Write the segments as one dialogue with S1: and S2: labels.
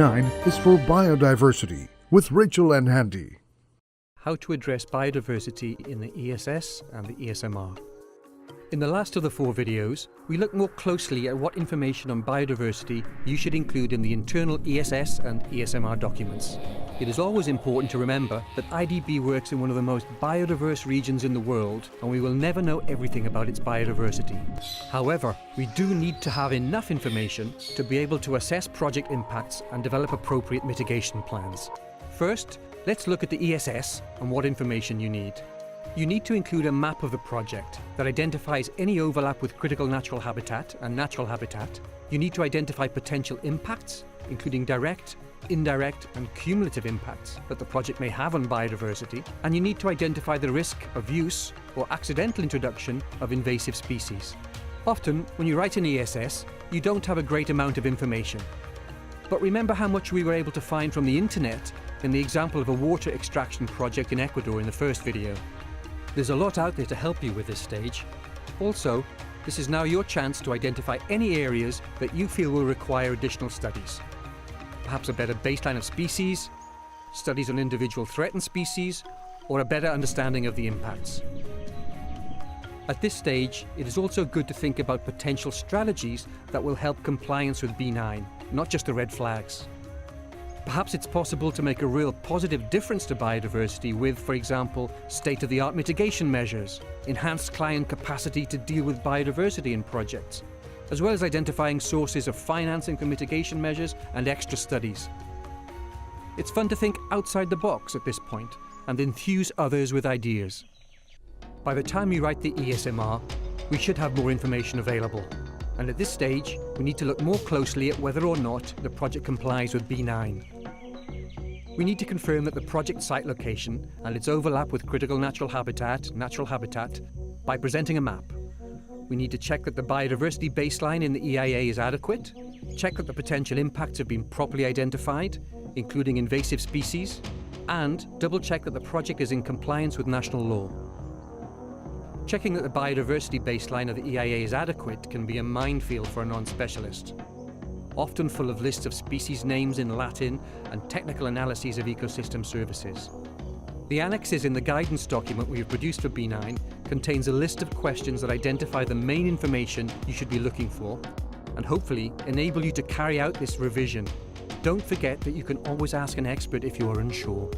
S1: B9 is for biodiversity with Rachel and Handy.
S2: How to address biodiversity in the ESS and the ESMR. In the last of the 4 videos, we look more closely at what information on biodiversity you should include in the internal ESS and ESMR documents. It is always important to remember that IDB works in one of the most biodiverse regions in the world, and we will never know everything about its biodiversity. However, we do need to have enough information to be able to assess project impacts and develop appropriate mitigation plans. First, let's look at the ESS and what information you need. You need to include a map of the project that identifies any overlap with critical natural habitat and natural habitat. You need to identify potential impacts, including direct, indirect and cumulative impacts that the project may have on biodiversity, and you need to identify the risk of use or accidental introduction of invasive species. Often, when you write an ESS, you don't have a great amount of information. But remember how much we were able to find from the internet in the example of a water extraction project in Ecuador in the first video. There's a lot out there to help you with this stage. Also, this is now your chance to identify any areas that you feel will require additional studies. Perhaps a better baseline of species, studies on individual threatened species, or a better understanding of the impacts. At this stage, it is also good to think about potential strategies that will help compliance with B9, not just the red flags. Perhaps it's possible to make a real positive difference to biodiversity with, for example, state-of-the-art mitigation measures, enhanced client capacity to deal with biodiversity in projects, as well as identifying sources of financing for mitigation measures and extra studies. It's fun to think outside the box at this point and enthuse others with ideas. By the time we write the ESMR, we should have more information available. And at this stage, we need to look more closely at whether or not the project complies with B9. We need to confirm that the project site location and its overlap with critical natural habitat by presenting a map. We need to check that the biodiversity baseline in the EIA is adequate, check that the potential impacts have been properly identified, including invasive species, and double-check that the project is in compliance with national law. Checking that the biodiversity baseline of the EIA is adequate can be a minefield for a non-specialist, often full of lists of species names in Latin and technical analyses of ecosystem services. The annexes in the guidance document we have produced for B9 contains a list of questions that identify the main information you should be looking for and hopefully enable you to carry out this revision. Don't forget that you can always ask an expert if you are unsure.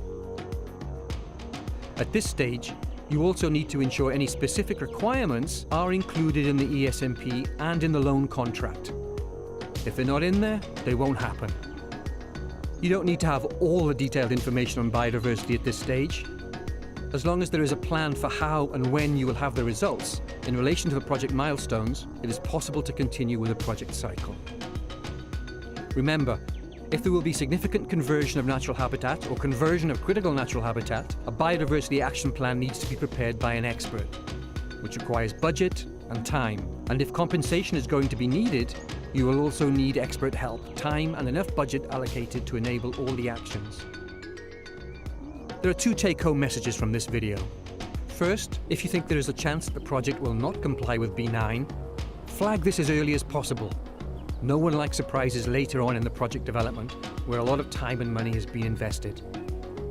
S2: At this stage, you also need to ensure any specific requirements are included in the ESMP and in the loan contract. If they're not in there, they won't happen. You don't need to have all the detailed information on biodiversity at this stage. As long as there is a plan for how and when you will have the results in relation to the project milestones, it is possible to continue with the project cycle. Remember, if there will be significant conversion of natural habitat or conversion of critical natural habitat, a biodiversity action plan needs to be prepared by an expert, which requires budget and time. And if compensation is going to be needed, you will also need expert help, time and enough budget allocated to enable all the actions. There are 2 take-home messages from this video. First, if you think there is a chance that the project will not comply with B9, flag this as early as possible. No one likes surprises later on in the project development, where a lot of time and money has been invested.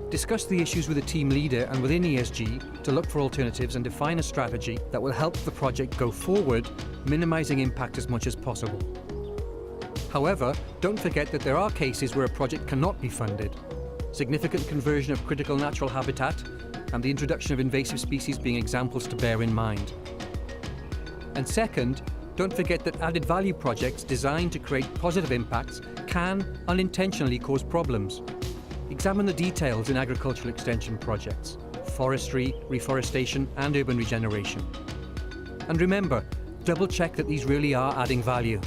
S2: Discuss the issues with a team leader and within ESG to look for alternatives and define a strategy that will help the project go forward, minimizing impact as much as possible. However, don't forget that there are cases where a project cannot be funded. Significant conversion of critical natural habitat and the introduction of invasive species being examples to bear in mind. And second, don't forget that added value projects designed to create positive impacts can unintentionally cause problems. Examine the details in agricultural extension projects, forestry, reforestation and urban regeneration. And remember, double check that these really are adding value.